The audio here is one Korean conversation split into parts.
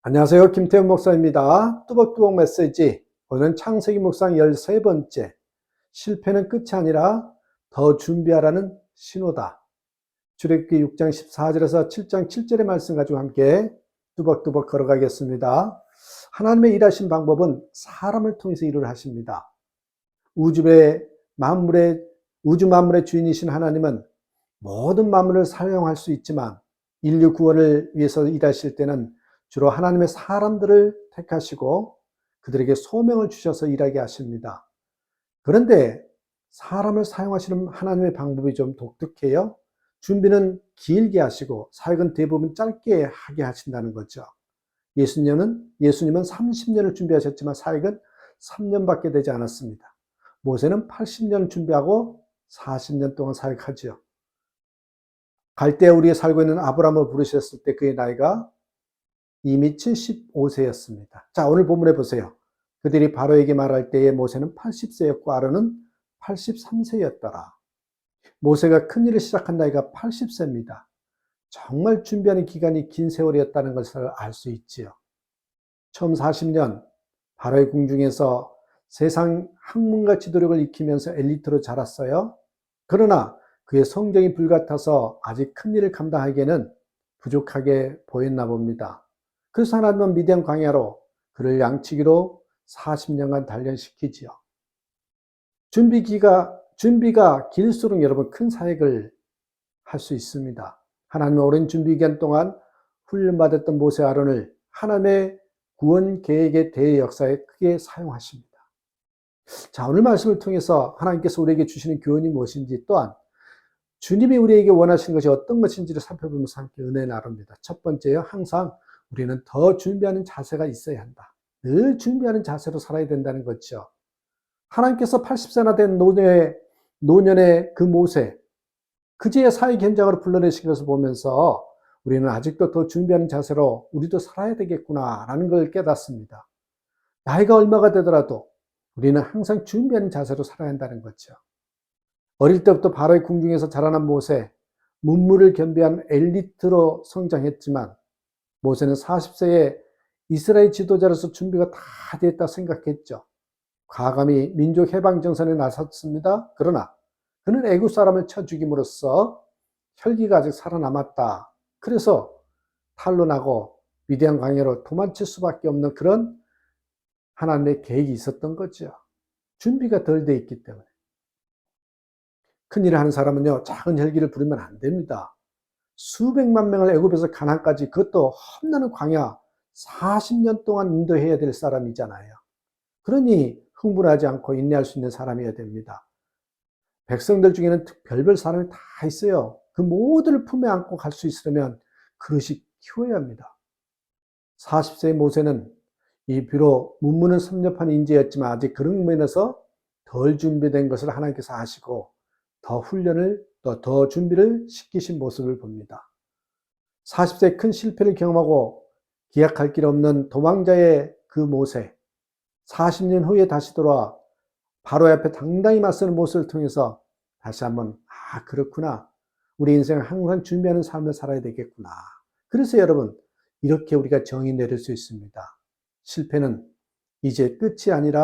안녕하세요. 김태훈 목사입니다. 뚜벅뚜벅 메시지. 오늘은 창세기 묵상 13번째. 실패는 끝이 아니라 더 준비하라는 신호다. 출애굽기 6장 14절에서 7장 7절의 말씀 가지고 함께 뚜벅뚜벅 걸어가겠습니다. 하나님의 일하신 방법은 사람을 통해서 일을 하십니다. 우주 만물의 주인이신 하나님은 모든 만물을 사용할 수 있지만 인류 구원을 위해서 일하실 때는 주로 하나님의 사람들을 택하시고 그들에게 소명을 주셔서 일하게 하십니다. 그런데 사람을 사용하시는 하나님의 방법이 좀 독특해요. 준비는 길게 하시고 사역은 대부분 짧게 하게 하신다는 거죠. 예수님은 30년을 준비하셨지만 사역은 3년밖에 되지 않았습니다. 모세는 80년 준비하고 40년 동안 사역하죠. 갈대아 우리에 살고 있는 아브라함을 부르셨을 때 그의 나이가 이미 75세였습니다. 자, 오늘 본문에 보세요. 그들이 바로에게 말할 때에 모세는 80세였고 아론은 83세였더라. 모세가 큰 일을 시작한 나이가 80세입니다. 정말 준비하는 기간이 긴 세월이었다는 것을 알 수 있지요. 처음 40년 바로의 궁중에서 세상 학문과 지도력을 익히면서 엘리트로 자랐어요. 그러나 그의 성정이 불같아서 아직 큰 일을 감당하기에는 부족하게 보였나 봅니다. 그래서 하나님은 미디안 광야로 그를 양치기로 40년간 단련시키지요. 준비가 길수록 여러분 큰 사역을 할 수 있습니다. 하나님의 오랜 준비 기간 동안 훈련받았던 모세 아론을 하나님의 구원 계획의 대역사에 크게 사용하십니다. 자, 오늘 말씀을 통해서 하나님께서 우리에게 주시는 교훈이 무엇인지 또한 주님이 우리에게 원하시는 것이 어떤 것인지를 살펴보면서 함께 은혜 나눕니다. 첫 번째요, 항상 우리는 더 준비하는 자세가 있어야 한다. 늘 준비하는 자세로 살아야 된다는 거죠. 하나님께서 80세나 된 노년의 그 모세, 그제야 사역 현장으로 불러내신 것을 보면서 우리는 아직도 더 준비하는 자세로 우리도 살아야 되겠구나라는 걸 깨닫습니다. 나이가 얼마가 되더라도 우리는 항상 준비하는 자세로 살아야 한다는 거죠. 어릴 때부터 바로의 궁중에서 자라난 모세, 문무를 겸비한 엘리트로 성장했지만 모세는 40세에 이스라엘 지도자로서 준비가 다 됐다 생각했죠. 과감히 민족 해방 정선에 나섰습니다. 그러나 그는 애굽 사람을 쳐 죽임으로써 혈기가 아직 살아남았다. 그래서 탄로나고 미디안 광야로 도망칠 수밖에 없는 그런 하나님의 계획이 있었던 거죠. 준비가 덜 돼 있기 때문에. 큰일을 하는 사람은요, 작은 혈기를 부리면 안 됩니다. 수백만 명을 애굽에서 가나안까지, 그것도 험난한 광야 40년 동안 인도해야 될 사람이잖아요. 그러니 흥분하지 않고 인내할 수 있는 사람이어야 됩니다. 백성들 중에는 별별 사람이 다 있어요. 그 모두를 품에 안고 갈 수 있으려면 그릇이 키워야 합니다. 40세의 모세는 비록 문무는 섭렵한 인재였지만 아직 그런 면에서 덜 준비된 것을 하나님께서 아시고 더 훈련을 더 준비를 시키신 모습을 봅니다. 40세 큰 실패를 경험하고 기약할 길 없는 도망자의 그 모세, 40년 후에 다시 돌아와 바로 앞에 당당히 맞서는 모습을 통해서 다시 한번 그렇구나. 우리 인생은 항상 준비하는 삶을 살아야 되겠구나. 그래서 여러분, 이렇게 우리가 정의 내릴 수 있습니다. 실패는 이제 끝이라는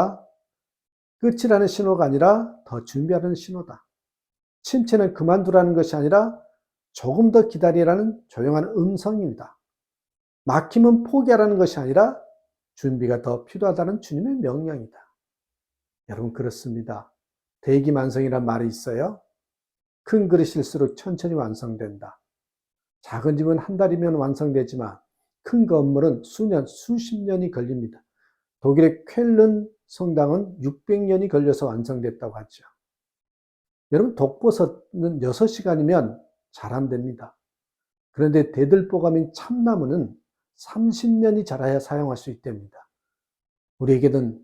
신호가 아니라 더 준비하는 신호다. 침체는 그만두라는 것이 아니라 조금 더 기다리라는 조용한 음성입니다. 막힘은 포기하라는 것이 아니라 준비가 더 필요하다는 주님의 명령이다. 여러분, 그렇습니다. 대기만성이란 말이 있어요. 큰 그릇일수록 천천히 완성된다. 작은 집은 한 달이면 완성되지만 큰 건물은 수십 년이 걸립니다. 독일의 쾰른 성당은 600년이 걸려서 완성됐다고 하죠. 여러분, 독버섯은 6시간이면 잘 안 됩니다. 그런데 대들보감인 참나무는 30년이 자라야 사용할 수 있답니다. 우리에게는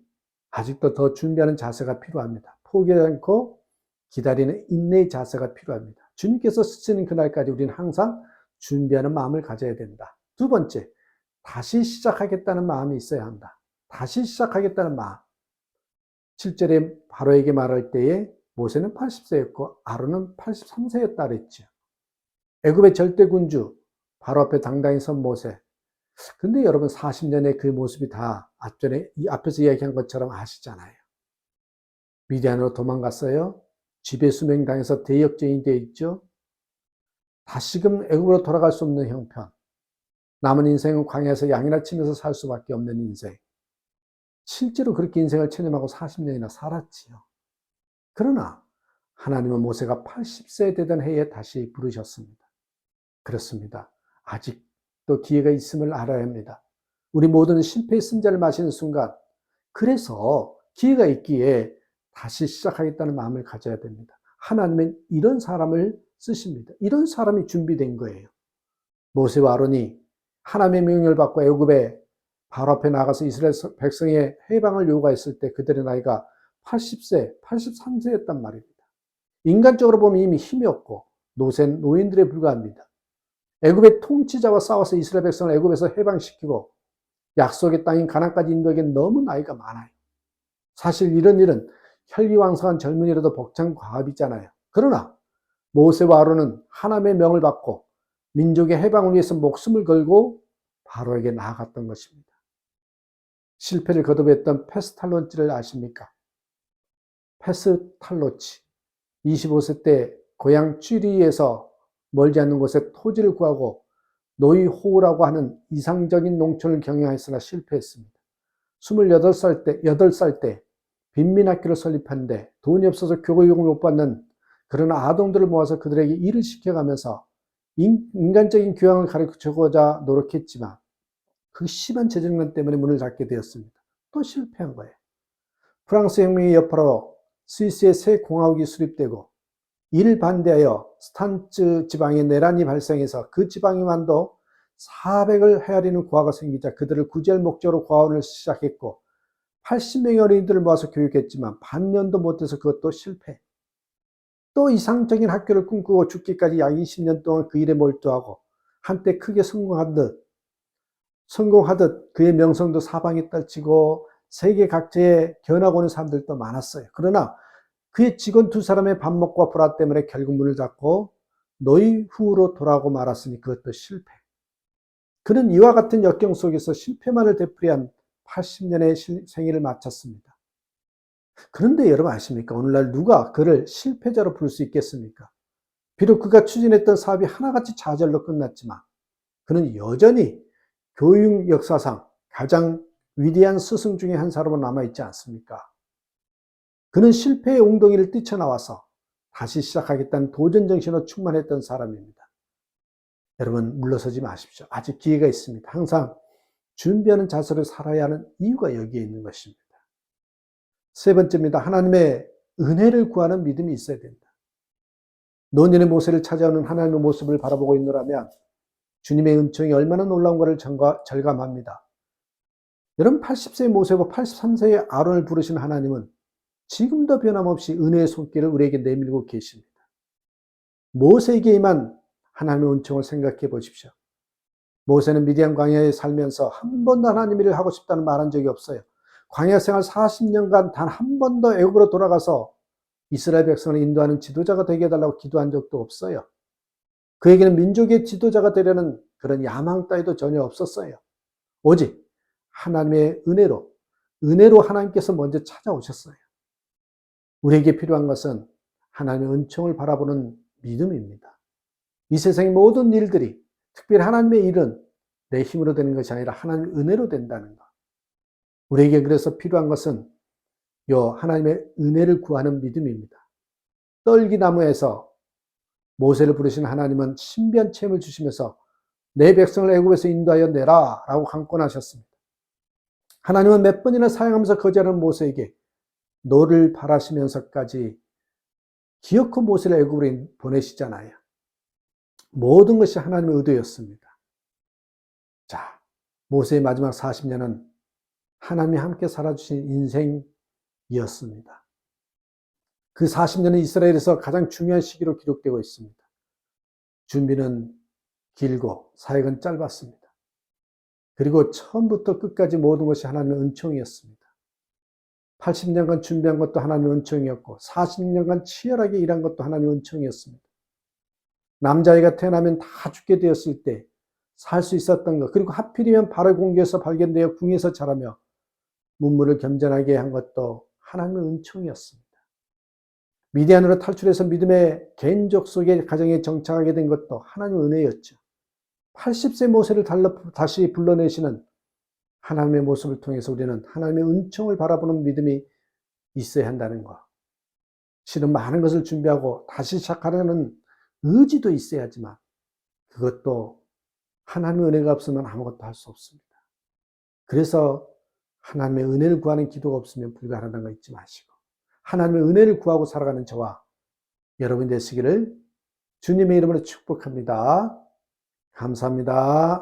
아직도 더 준비하는 자세가 필요합니다. 포기하지 않고 기다리는 인내의 자세가 필요합니다. 주님께서 쓰시는 그날까지 우리는 항상 준비하는 마음을 가져야 된다. 두 번째, 다시 시작하겠다는 마음이 있어야 한다. 다시 시작하겠다는 마음. 7절에 바로에게 말할 때에 모세는 80세였고 아론은 83세였다 그랬죠. 애굽의 절대 군주 바로 앞에 당당히 선 모세. 근데 여러분 40년의 그 모습이 다 이 앞에서 이야기한 것처럼 아시잖아요. 미디안으로 도망갔어요. 집에 수명당해서 대역죄인이 되어 있죠. 다시금 애굽으로 돌아갈 수 없는 형편. 남은 인생은 광야에서 양이나 치면서 살 수밖에 없는 인생. 실제로 그렇게 인생을 체념하고 40년이나 살았지요. 그러나 하나님은 모세가 80세 되던 해에 다시 부르셨습니다. 그렇습니다. 아직도 기회가 있음을 알아야 합니다. 우리 모두는 실패의 쓴자를 마시는 순간, 그래서 기회가 있기에 다시 시작하겠다는 마음을 가져야 됩니다. 하나님은 이런 사람을 쓰십니다. 이런 사람이 준비된 거예요. 모세와 아론이 하나님의 명령을 받고 애굽에 바로 앞에 나가서 이스라엘 백성의 해방을 요구했을 때 그들의 나이가 80세, 83세였단 말입니다. 인간적으로 보면 이미 힘이 없고 노인들에 불과합니다. 애굽의 통치자와 싸워서 이스라엘 백성을 애굽에서 해방시키고 약속의 땅인 가나안까지 인도하기엔 너무 나이가 많아요. 사실 이런 일은 혈기왕성한 젊은이라도 벅찬 과업이잖아요. 그러나 모세와 아론은 하나님의 명을 받고 민족의 해방을 위해서 목숨을 걸고 바로에게 나아갔던 것입니다. 실패를 거듭했던 페스탈로치를 아십니까? 페스탈로치 25세 때 고향 쥐리에서 멀지 않는 곳에 토지를 구하고 노이호우라고 하는 이상적인 농촌을 경영했으나 실패했습니다. 8살 때 빈민학교를 설립하는데 돈이 없어서 교육을 못 받는 그런 아동들을 모아서 그들에게 일을 시켜가면서 인간적인 교양을 가르쳐주고자 노력했지만 그 심한 재정난 때문에 문을 닫게 되었습니다. 또 실패한 거예요. 프랑스 혁명의 여파로 스위스의 새 공화국이 수립되고 이를 반대하여 스탄츠 지방에 내란이 발생해서 그 지방에만도 400을 헤아리는 고아가 생기자 그들을 구제할 목적으로 고아원을 시작했고 80명의 어린이들을 모아서 교육했지만 반년도 못해서 그것도 실패. 또 이상적인 학교를 꿈꾸고 죽기까지 약 20년 동안 그 일에 몰두하고 한때 크게 성공하듯 그의 명성도 사방에 떨치고 세계 각지에 견학 오는 사람들도 많았어요. 그러나 그의 직원 2사람의 반목과 불화 때문에 결국 문을 닫고 노이후로 돌아오고 말았으니 그것도 실패. 그는 이와 같은 역경 속에서 실패만을 되풀이한 80년의 생일을 마쳤습니다. 그런데 여러분 아십니까? 오늘날 누가 그를 실패자로 부를 수 있겠습니까? 비록 그가 추진했던 사업이 하나같이 좌절로 끝났지만 그는 여전히 교육 역사상 가장 위대한 스승 중에 한 사람으로 남아있지 않습니까? 그는 실패의 웅덩이를 뛰쳐나와서 다시 시작하겠다는 도전 정신으로 충만했던 사람입니다. 여러분 물러서지 마십시오. 아직 기회가 있습니다. 항상 준비하는 자세로 살아야 하는 이유가 여기에 있는 것입니다. 세 번째입니다. 하나님의 은혜를 구하는 믿음이 있어야 된다. 노년의 모세를 찾아오는 하나님의 모습을 바라보고 있노라면 주님의 은총이 얼마나 놀라운가를 절감합니다. 여러분 80세의 모세와 83세의 아론을 부르신 하나님은 지금도 변함없이 은혜의 손길을 우리에게 내밀고 계십니다. 모세에게 임한 하나님의 은총을 생각해 보십시오. 모세는 미디안 광야에 살면서 한 번도 하나님 일을 하고 싶다는 말 한 적이 없어요. 광야 생활 40년간 단 한 번도 애굽으로 돌아가서 이스라엘 백성을 인도하는 지도자가 되게 해달라고 기도한 적도 없어요. 그에게는 민족의 지도자가 되려는 그런 야망 따위도 전혀 없었어요. 오직 하나님의 은혜로 하나님께서 먼저 찾아오셨어요. 우리에게 필요한 것은 하나님의 은총을 바라보는 믿음입니다. 이 세상의 모든 일들이, 특별히 하나님의 일은 내 힘으로 되는 것이 아니라 하나님의 은혜로 된다는 것. 우리에게 그래서 필요한 것은 하나님의 은혜를 구하는 믿음입니다. 떨기나무에서 모세를 부르신 하나님은 신비한 체험을 주시면서 내 백성을 애굽에서 인도하여 내라 라고 강권하셨습니다. 하나님은 몇 번이나 사용하면서 거절하는 모세에게 너를 바라시면서까지 기어코 모세를 애굽으로 보내시잖아요. 모든 것이 하나님의 의도였습니다. 자, 모세의 마지막 40년은 하나님이 함께 살아주신 인생이었습니다. 그 40년은 이스라엘에서 가장 중요한 시기로 기록되고 있습니다. 준비는 길고 사역은 짧았습니다. 그리고 처음부터 끝까지 모든 것이 하나님의 은총이었습니다. 80년간 준비한 것도 하나님의 은총이었고 40년간 치열하게 일한 것도 하나님의 은총이었습니다. 남자아이가 태어나면 다 죽게 되었을 때 살 수 있었던 것, 그리고 하필이면 바로 공주에서 발견되어 궁에서 자라며 문물을 겸손하게 한 것도 하나님의 은총이었습니다. 미디안으로 탈출해서 믿음의 개인족 속의 가정에 정착하게 된 것도 하나님의 은혜였죠. 80세 모세를 다시 불러내시는 하나님의 모습을 통해서 우리는 하나님의 은총을 바라보는 믿음이 있어야 한다는 것. 실은 많은 것을 준비하고 다시 시작하려는 의지도 있어야 하지만 그것도 하나님의 은혜가 없으면 아무것도 할 수 없습니다. 그래서 하나님의 은혜를 구하는 기도가 없으면 불가능한 거 잊지 마시고 하나님의 은혜를 구하고 살아가는 저와 여러분 되시기를 주님의 이름으로 축복합니다. 감사합니다.